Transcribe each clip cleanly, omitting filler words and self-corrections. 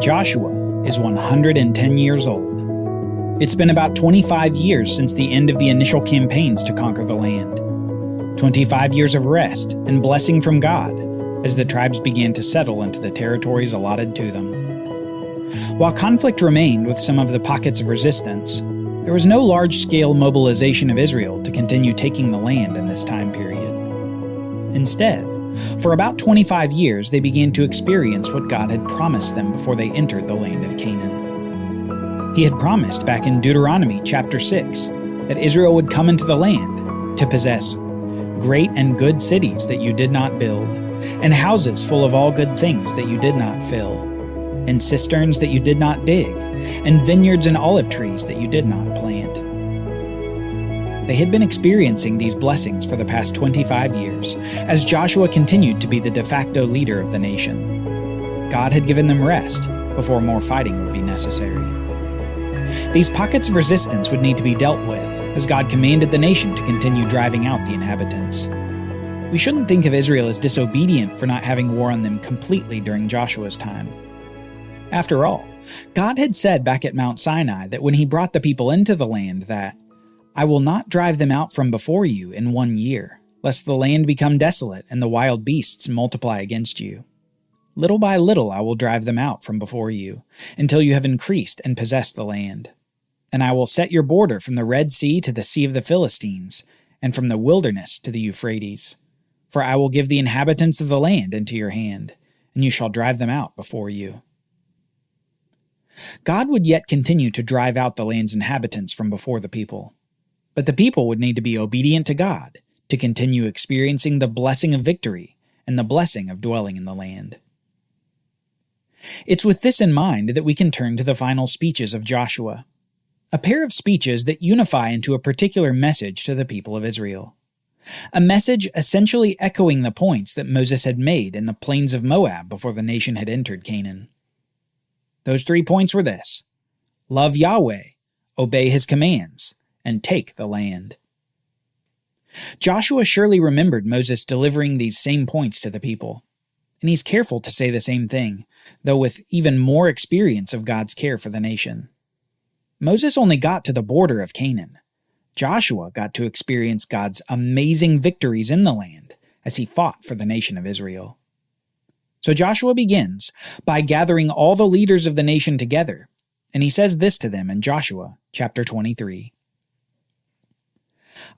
Joshua is 110 years old. It's been about 25 years since the end of the initial campaigns to conquer the land. 25 years of rest and blessing from God as the tribes began to settle into the territories allotted to them. While conflict remained with some of the pockets of resistance, there was no large-scale mobilization of Israel to continue taking the land in this time period. Instead, for about 25 years, they began to experience what God had promised them before they entered the land of Canaan. He had promised back in Deuteronomy chapter 6 that Israel would come into the land to possess great and good cities that you did not build, and houses full of all good things that you did not fill, and cisterns that you did not dig, and vineyards and olive trees that you did not plant. They had been experiencing these blessings for the past 25 years, as Joshua continued to be the de facto leader of the nation. God had given them rest before more fighting would be necessary. These pockets of resistance would need to be dealt with, as God commanded the nation to continue driving out the inhabitants. We shouldn't think of Israel as disobedient for not having war on them completely during Joshua's time. After all, God had said back at Mount Sinai that when he brought the people into the land that, "I will not drive them out from before you in 1 year, lest the land become desolate and the wild beasts multiply against you. Little by little I will drive them out from before you, until you have increased and possessed the land. And I will set your border from the Red Sea to the Sea of the Philistines, and from the wilderness to the Euphrates. For I will give the inhabitants of the land into your hand, and you shall drive them out before you." God would yet continue to drive out the land's inhabitants from before the people. But the people would need to be obedient to God to continue experiencing the blessing of victory and the blessing of dwelling in the land. It's with this in mind that we can turn to the final speeches of Joshua, a pair of speeches that unify into a particular message to the people of Israel. A message essentially echoing the points that Moses had made in the plains of Moab before the nation had entered Canaan. Those 3 points were this: love Yahweh, obey his commands, and take the land. Joshua surely remembered Moses delivering these same points to the people, and he's careful to say the same thing, though with even more experience of God's care for the nation. Moses only got to the border of Canaan. Joshua got to experience God's amazing victories in the land as he fought for the nation of Israel. So Joshua begins by gathering all the leaders of the nation together, and he says this to them in Joshua chapter 23.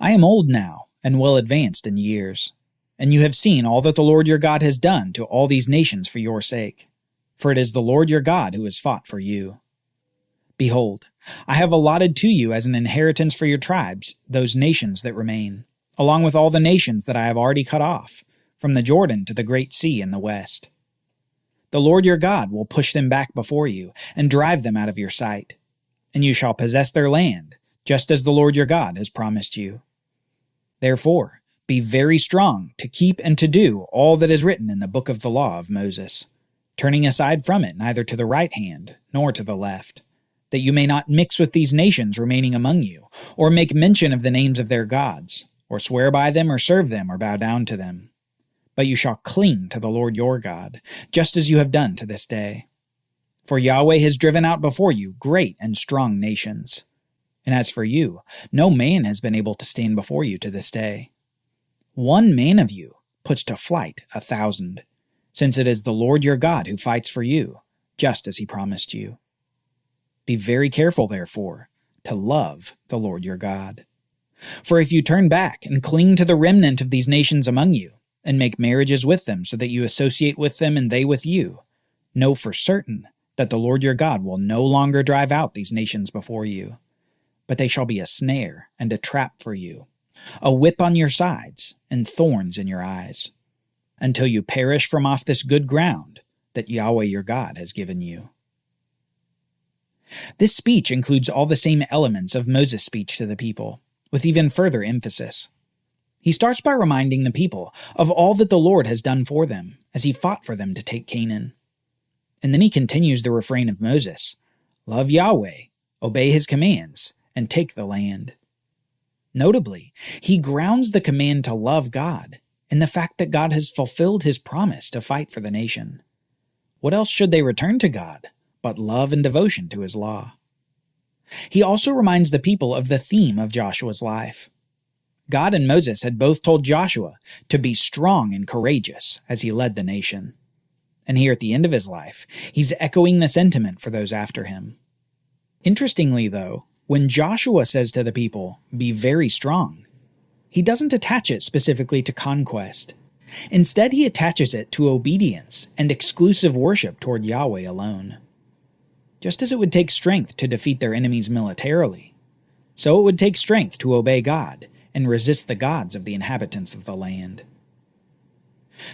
"I am old now and well advanced in years, and you have seen all that the Lord your God has done to all these nations for your sake, for it is the Lord your God who has fought for you. Behold, I have allotted to you as an inheritance for your tribes those nations that remain, along with all the nations that I have already cut off, from the Jordan to the great sea in the west. The Lord your God will push them back before you and drive them out of your sight, and you shall possess their land, just as the Lord your God has promised you. Therefore, be very strong to keep and to do all that is written in the book of the law of Moses, turning aside from it neither to the right hand nor to the left, that you may not mix with these nations remaining among you, or make mention of the names of their gods, or swear by them or serve them or bow down to them. But you shall cling to the Lord your God, just as you have done to this day. For Yahweh has driven out before you great and strong nations. And as for you, no man has been able to stand before you to this day. One man of you puts to flight 1,000, since it is the Lord your God who fights for you, just as he promised you. Be very careful, therefore, to love the Lord your God. For if you turn back and cling to the remnant of these nations among you, and make marriages with them so that you associate with them and they with you, know for certain that the Lord your God will no longer drive out these nations before you, but they shall be a snare and a trap for you, a whip on your sides and thorns in your eyes, until you perish from off this good ground that Yahweh your God has given you." This speech includes all the same elements of Moses' speech to the people, with even further emphasis. He starts by reminding the people of all that the Lord has done for them as he fought for them to take Canaan. And then he continues the refrain of Moses: love Yahweh, obey his commands, and take the land. Notably, he grounds the command to love God in the fact that God has fulfilled his promise to fight for the nation. What else should they return to God but love and devotion to his law. He also reminds the people of the theme of Joshua's life. God and Moses had both told Joshua to be strong and courageous as he led the nation. And here at the end of his life, he's echoing the sentiment for those after him. Interestingly, though, when Joshua says to the people, "Be very strong," he doesn't attach it specifically to conquest. Instead, he attaches it to obedience and exclusive worship toward Yahweh alone. Just as it would take strength to defeat their enemies militarily, so it would take strength to obey God and resist the gods of the inhabitants of the land.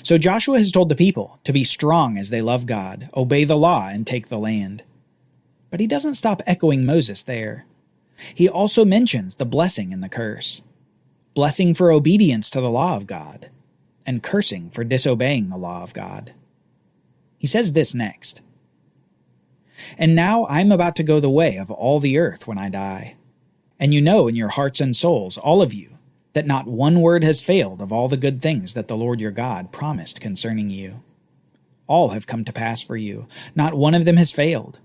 So Joshua has told the people to be strong as they love God, obey the law, and take the land. But he doesn't stop echoing Moses there. He also mentions the blessing and the curse. Blessing for obedience to the law of God, and cursing for disobeying the law of God. He says this next. "And now I am about to go the way of all the earth when I die. And you know in your hearts and souls, all of you, that not one word has failed of all the good things that the Lord your God promised concerning you. All have come to pass for you, not one of them has failed.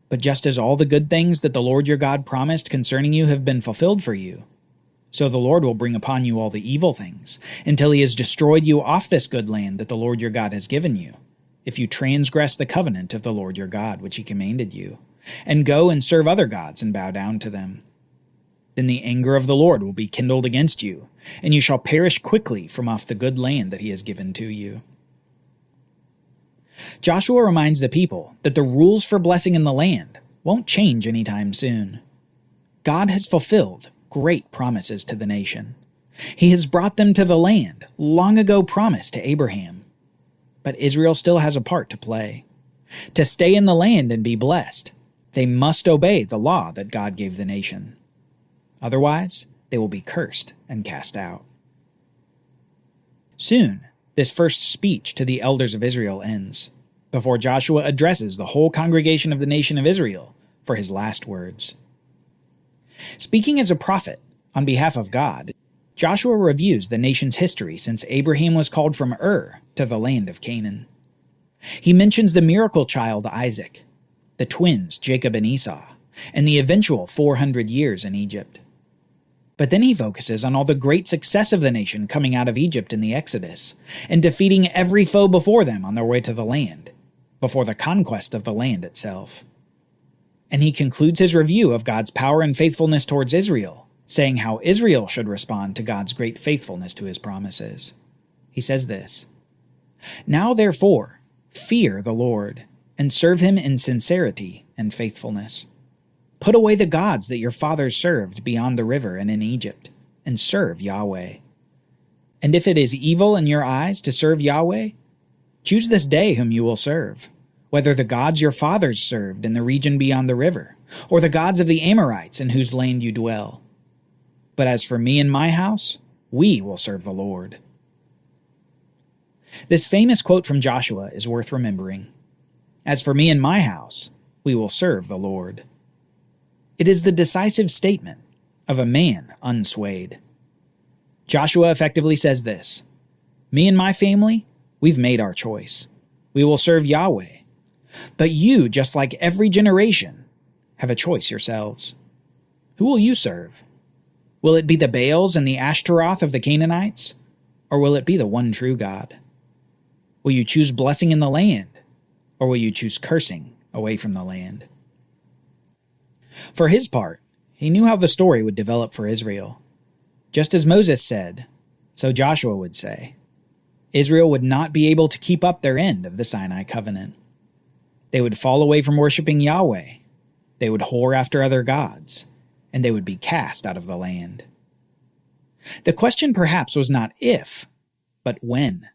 But just as all the good things that the Lord your God promised concerning you have been fulfilled for you, so the Lord will bring upon you all the evil things, until he has destroyed you off this good land that the Lord your God has given you, if you transgress the covenant of the Lord your God which he commanded you, and go and serve other gods and bow down to them. Then the anger of the Lord will be kindled against you, and you shall perish quickly from off the good land that he has given to you." Joshua reminds the people that the rules for blessing in the land won't change anytime soon. God has fulfilled great promises to the nation. He has brought them to the land long ago promised to Abraham. But Israel still has a part to play. To stay in the land and be blessed, they must obey the law that God gave the nation. Otherwise, they will be cursed and cast out. Soon, this first speech to the elders of Israel ends, before Joshua addresses the whole congregation of the nation of Israel for his last words. Speaking as a prophet on behalf of God, Joshua reviews the nation's history since Abraham was called from Ur to the land of Canaan. He mentions the miracle child Isaac, the twins Jacob and Esau, and the eventual 400 years in Egypt. But then he focuses on all the great success of the nation coming out of Egypt in the Exodus, and defeating every foe before them on their way to the land, before the conquest of the land itself. And he concludes his review of God's power and faithfulness towards Israel, saying how Israel should respond to God's great faithfulness to his promises. He says this, "Now therefore, fear the Lord, and serve him in sincerity and faithfulness. Put away the gods that your fathers served beyond the river and in Egypt, and serve Yahweh. And if it is evil in your eyes to serve Yahweh, choose this day whom you will serve, whether the gods your fathers served in the region beyond the river, or the gods of the Amorites in whose land you dwell. But as for me and my house, we will serve the Lord." This famous quote from Joshua is worth remembering. As for me and my house, we will serve the Lord. It is the decisive statement of a man unswayed. Joshua effectively says this, "Me and my family, we've made our choice. We will serve Yahweh. But you, just like every generation, have a choice yourselves. Who will you serve? Will it be the Baals and the Ashtaroth of the Canaanites? Or will it be the one true God? Will you choose blessing in the land? Or will you choose cursing away from the land?" For his part, he knew how the story would develop for Israel. Just as Moses said, so Joshua would say. Israel would not be able to keep up their end of the Sinai covenant. They would fall away from worshiping Yahweh. They would whore after other gods, and they would be cast out of the land. The question perhaps was not if, but when.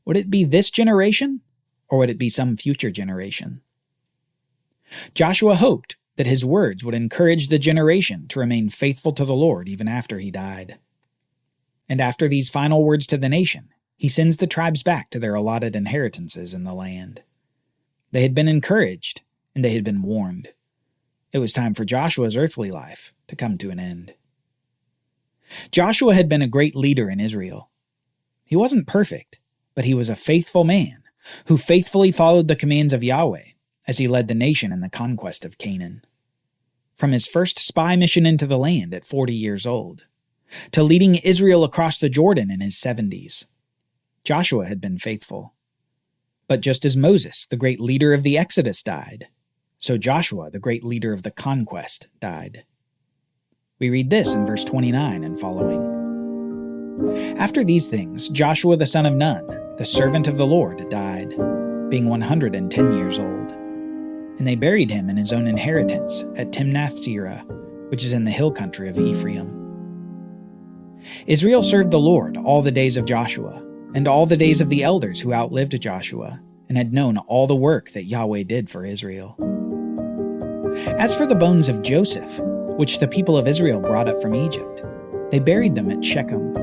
Would it be this generation, or would it be some future generation? Joshua hoped that his words would encourage the generation to remain faithful to the Lord even after he died. And after these final words to the nation, he sends the tribes back to their allotted inheritances in the land. They had been encouraged, and they had been warned. It was time for Joshua's earthly life to come to an end. Joshua had been a great leader in Israel. He wasn't perfect, but he was a faithful man who faithfully followed the commands of Yahweh as he led the nation in the conquest of Canaan. From his first spy mission into the land at 40 years old, to leading Israel across the Jordan in his 70s, Joshua had been faithful. But just as Moses, the great leader of the Exodus, died, so Joshua, the great leader of the conquest, died. We read this in verse 29 and following. After these things, Joshua the son of Nun, the servant of the Lord, died, being 110 years old. And they buried him in his own inheritance at Timnath-serah, which is in the hill country of Ephraim. Israel served the Lord all the days of Joshua, and all the days of the elders who outlived Joshua, and had known all the work that Yahweh did for Israel. As for the bones of Joseph, which the people of Israel brought up from Egypt, they buried them at Shechem,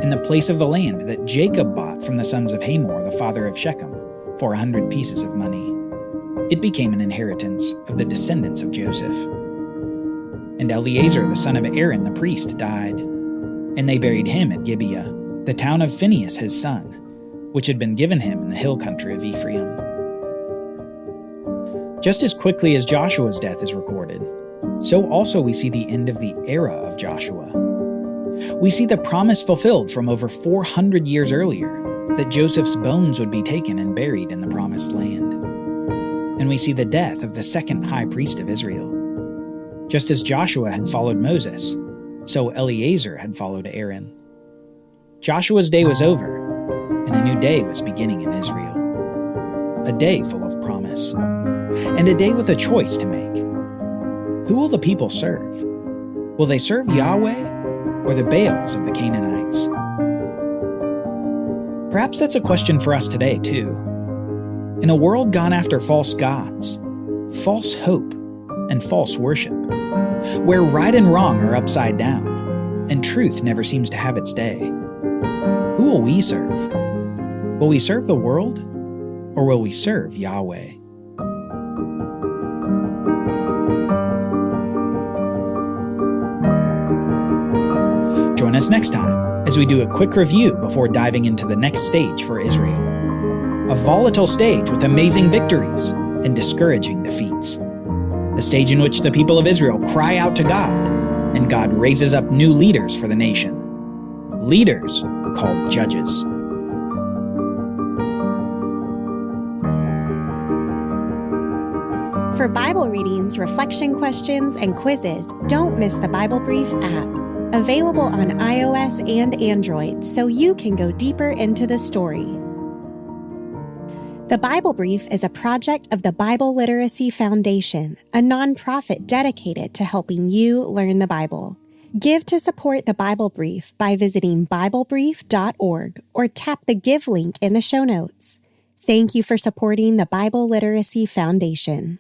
in the place of the land that Jacob bought from the sons of Hamor, the father of Shechem, for 100 pieces of money. It became an inheritance of the descendants of Joseph. And Eleazar the son of Aaron the priest died, and they buried him at Gibeah, the town of Phinehas his son, which had been given him in the hill country of Ephraim. Just as quickly as Joshua's death is recorded, so also we see the end of the era of Joshua. We see the promise fulfilled from over 400 years earlier that Joseph's bones would be taken and buried in the promised land. And we see the death of the second high priest of Israel. Just as Joshua had followed Moses, so Eleazar had followed Aaron. Joshua's day was over, and a new day was beginning in Israel. A day full of promise, and a day with a choice to make. Who will the people serve? Will they serve Yahweh or the Baals of the Canaanites? Perhaps that's a question for us today, too. In a world gone after false gods, false hope, and false worship, where right and wrong are upside down, and truth never seems to have its day, who will we serve? Will we serve the world, or will we serve Yahweh? Join us next time as we do a quick review before diving into the next stage for Israel. A volatile stage with amazing victories and discouraging defeats. The stage in which the people of Israel cry out to God, and God raises up new leaders for the nation. Leaders called judges. For Bible readings, reflection questions, and quizzes, don't miss the Bible Brief app. Available on iOS and Android, so you can go deeper into the story. The Bible Brief is a project of the Bible Literacy Foundation, a nonprofit dedicated to helping you learn the Bible. Give to support the Bible Brief by visiting BibleBrief.org or tap the Give link in the show notes. Thank you for supporting the Bible Literacy Foundation.